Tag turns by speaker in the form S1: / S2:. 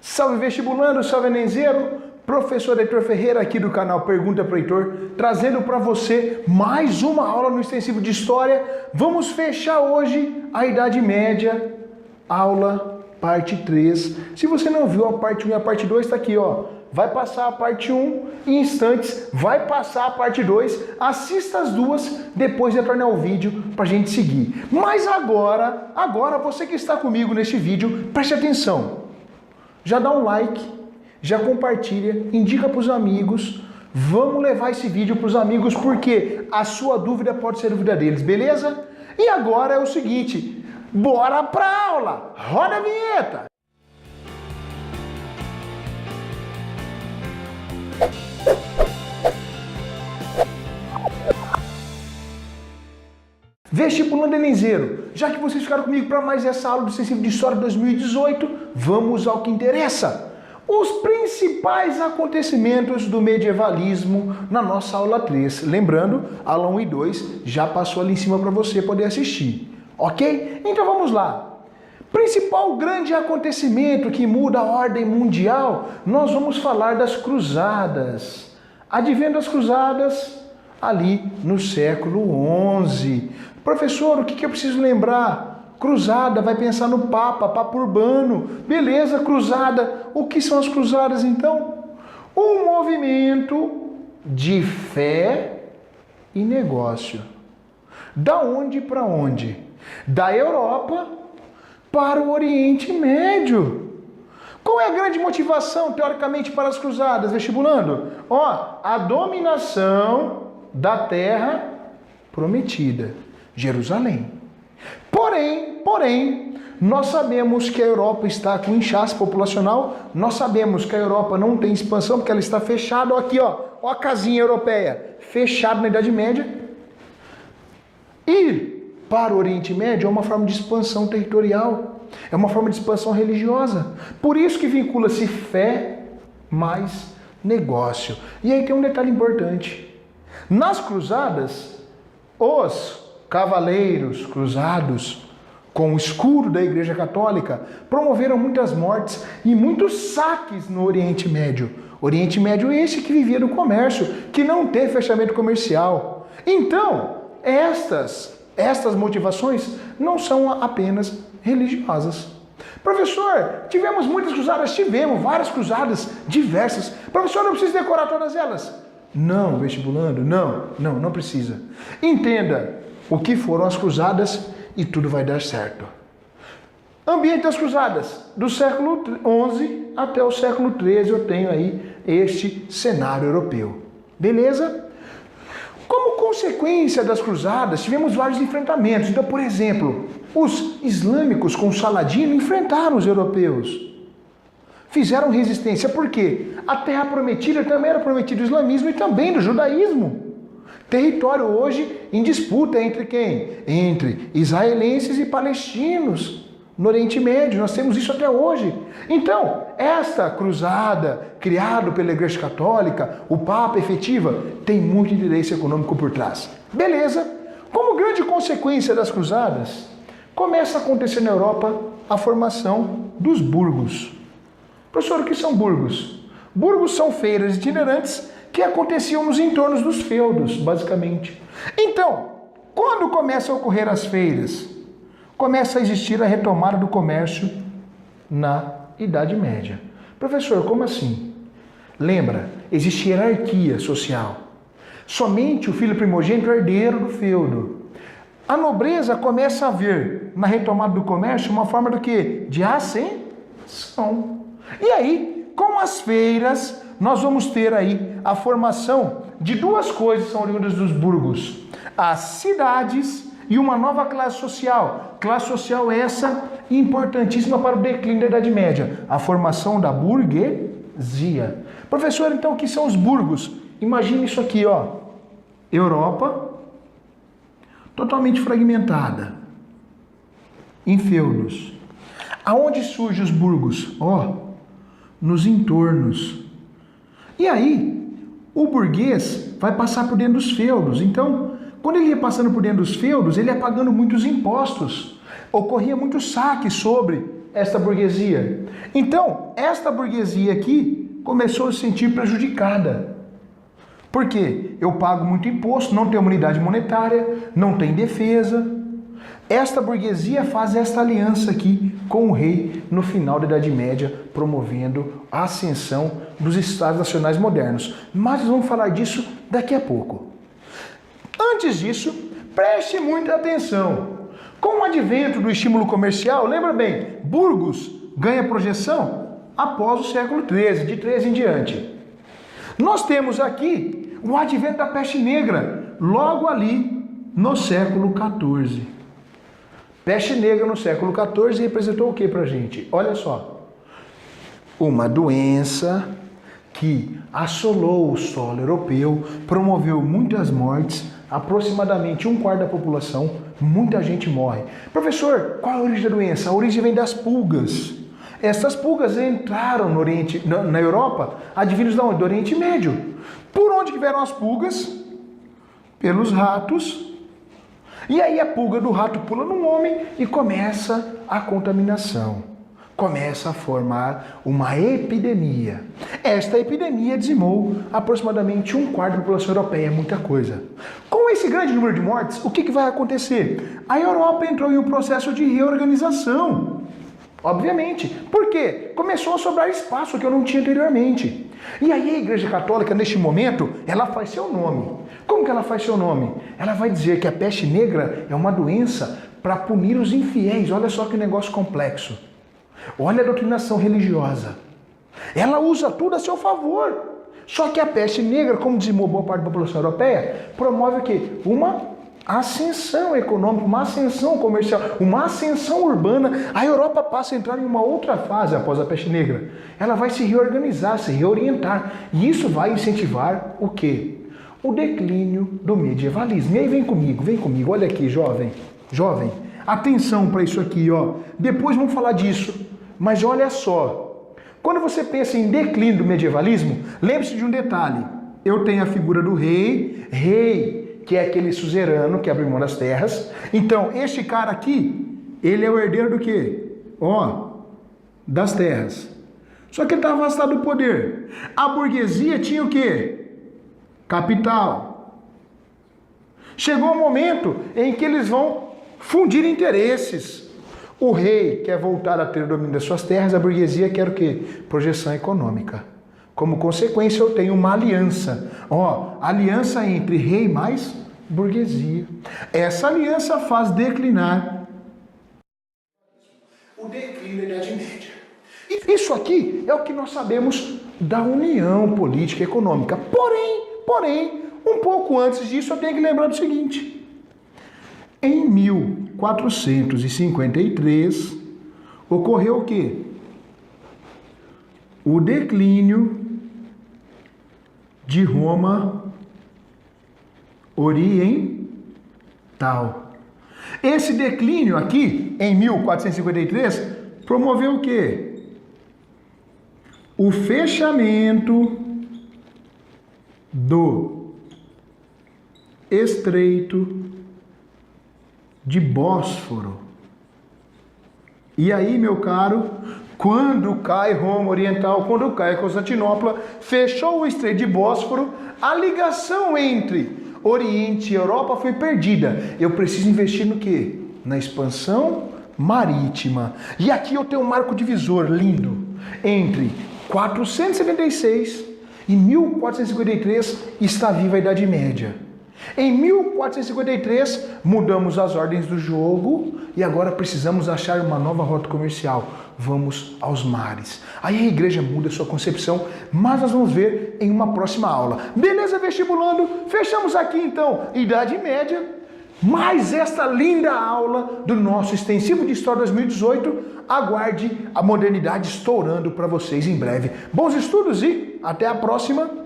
S1: Salve vestibulando, salve Enemzeiro, professor Heitor Ferreira aqui do canal Pergunta pro Heitor, trazendo para você mais uma aula no extensivo de História. Vamos fechar hoje a Idade Média, aula parte 3. Se você não viu a parte 1 e a parte 2, está aqui, ó. Vai passar a parte 1 em instantes, vai passar a parte 2, assista as duas, depois retorna ao vídeo para a gente seguir. Mas agora você que está comigo neste vídeo, preste atenção. Já dá um like, já compartilha, indica para os amigos. Vamos levar esse vídeo para os amigos porque a sua dúvida pode ser a dúvida deles, beleza? E agora é o seguinte, bora para a aula! Roda a vinheta! Vestibulando Enemzeiro, já que vocês ficaram comigo para mais essa aula do extensivo de História 2018, vamos ao que interessa. Os principais acontecimentos do medievalismo na nossa aula 3. Lembrando, aula 1 e 2 já passou ali em cima para você poder assistir, ok? Então vamos lá. Principal grande acontecimento que muda a ordem mundial, nós vamos falar das cruzadas. Advento das cruzadas ali no século XI. Professor, o que eu preciso lembrar? Cruzada, vai pensar no Papa Urbano. Beleza, cruzada. O que são as cruzadas então? Um movimento de fé e negócio. Da onde para onde? Da Europa para o Oriente Médio. Qual é a grande motivação, teoricamente, para as cruzadas, vestibulando? Ó, a dominação da terra prometida, Jerusalém. Porém, nós sabemos que a Europa está com inchaço populacional, nós sabemos que a Europa não tem expansão, porque ela está fechada, ó, aqui, ó a casinha europeia, fechada na Idade Média. E para o Oriente Médio é uma forma de expansão territorial, é uma forma de expansão religiosa. Por isso que vincula-se fé mais negócio. E aí tem um detalhe importante. Nas cruzadas, os cavaleiros cruzados, com o escudo da Igreja Católica, promoveram muitas mortes e muitos saques no Oriente Médio. Oriente Médio é esse que vivia do comércio, que não teve fechamento comercial. Então, estas motivações não são apenas religiosas. Professor, tivemos muitas cruzadas? Tivemos várias cruzadas diversas. Professor, não precisa decorar todas elas? Não, vestibulando, não precisa. Entenda o que foram as cruzadas e tudo vai dar certo. Ambiente das cruzadas, do século XI até o século XIII eu tenho aí este cenário europeu. Beleza? Como consequência das cruzadas, tivemos vários enfrentamentos. Então, por exemplo, os islâmicos com Saladino enfrentaram os europeus. Fizeram resistência, por quê? A terra prometida também era prometida do islamismo e também do judaísmo. Território hoje em disputa entre quem? Entre israelenses e palestinos no Oriente Médio. Nós temos isso até hoje. Então, esta cruzada criada pela Igreja Católica, o Papa efetiva, tem muito interesse econômico por trás. Beleza? Como grande consequência das cruzadas, começa a acontecer na Europa a formação dos burgos. Professor, o que são burgos? Burgos são feiras itinerantes que aconteciam nos entornos dos feudos, basicamente. Então, quando começam a ocorrer as feiras, começa a existir a retomada do comércio na Idade Média. Professor, como assim? Lembra, existe hierarquia social. Somente o filho primogênito é herdeiro do feudo. A nobreza começa a ver na retomada do comércio uma forma do quê? De ascensão. E aí, com as feiras, nós vamos ter aí a formação de duas coisas que são oriundas dos burgos. As cidades e uma nova classe social. Classe social essa importantíssima para o declínio da Idade Média. A formação da burguesia. Professor, então o que são os burgos? Imagine isso aqui, ó. Europa, totalmente fragmentada, em feudos. Aonde surgem os burgos? Ó, nos entornos. E aí, o burguês vai passar por dentro dos feudos. Então, quando ele ia passando por dentro dos feudos, ele ia pagando muitos impostos. Ocorria muito saque sobre esta burguesia. Então, esta burguesia aqui começou a se sentir prejudicada. Por quê? Eu pago muito imposto, não tenho unidade monetária, não tem defesa. Esta burguesia faz esta aliança aqui com o rei no final da Idade Média, promovendo a ascensão dos Estados nacionais modernos. Mas vamos falar disso daqui a pouco. Antes disso, preste muita atenção. Com o advento do estímulo comercial, lembra bem, Burgos ganha projeção após o século XIII, de 13 em diante. Nós temos aqui o advento da peste negra, logo ali no século XIV. Peste negra no século XIV representou o que pra gente? Olha só, uma doença que assolou o solo europeu, promoveu muitas mortes, aproximadamente 1/4 da população, muita gente morre. Professor, qual é a origem da doença? A origem vem das pulgas. Essas pulgas entraram no Oriente, na Europa, advindos de onde? Do Oriente Médio. Por onde que vieram as pulgas? Pelos ratos. E aí a pulga do rato pula no homem e começa a contaminação. Começa a formar uma epidemia. Esta epidemia dizimou aproximadamente 1/4 da população europeia, é muita coisa. Com esse grande número de mortes, o que vai acontecer? A Europa entrou em um processo de reorganização. Obviamente. Por quê? Começou a sobrar espaço que eu não tinha anteriormente. E aí a Igreja Católica, neste momento, ela faz seu nome. Como que ela faz seu nome? Ela vai dizer que a peste negra é uma doença para punir os infiéis. Olha só que negócio complexo. Olha a doutrinação religiosa. Ela usa tudo a seu favor. Só que a peste negra, como dizimou boa parte da população europeia, promove o quê? Uma ascensão econômica, uma ascensão comercial, uma ascensão urbana. A Europa passa a entrar em uma outra fase após a peste negra. Ela vai se reorganizar, se reorientar. E isso vai incentivar o quê? O declínio do medievalismo. E aí vem comigo. Olha aqui, jovem. Jovem, atenção para isso aqui, ó. Depois vamos falar disso. Mas olha só. Quando você pensa em declínio do medievalismo, lembre-se de um detalhe. Eu tenho a figura do rei, que é aquele suzerano que abre mão das terras. Então, este cara aqui, ele é o herdeiro do quê? Ó, das terras. Só que ele está afastado do poder. A burguesia tinha o quê? Capital. Chegou um momento em que eles vão fundir interesses. O rei quer voltar a ter o domínio das suas terras, a burguesia quer o quê? Projeção econômica. Como consequência, eu tenho uma aliança. Ó, aliança entre rei mais burguesia. Essa aliança faz declinar o declínio da Idade Média. Isso aqui é o que nós sabemos da união política e econômica. Porém, um pouco antes disso, eu tenho que lembrar do seguinte. Em 1453, ocorreu o quê? O declínio de Roma Oriental. Esse declínio aqui, em 1453, promoveu o quê? O fechamento do Estreito de Bósforo. E aí, meu caro, quando cai Roma Oriental, quando cai Constantinopla, fechou o Estreito de Bósforo, a ligação entre Oriente e Europa foi perdida. Eu preciso investir no quê? Na expansão marítima. E aqui eu tenho um marco divisor lindo. Entre 476 e 1453 está viva a Idade Média. Em 1453, mudamos as ordens do jogo e agora precisamos achar uma nova rota comercial. Vamos aos mares. Aí a igreja muda a sua concepção, mas nós vamos ver em uma próxima aula. Beleza, vestibulando? Fechamos aqui então, Idade Média, mais esta linda aula do nosso extensivo de História 2018. Aguarde a modernidade estourando para vocês em breve. Bons estudos e até a próxima!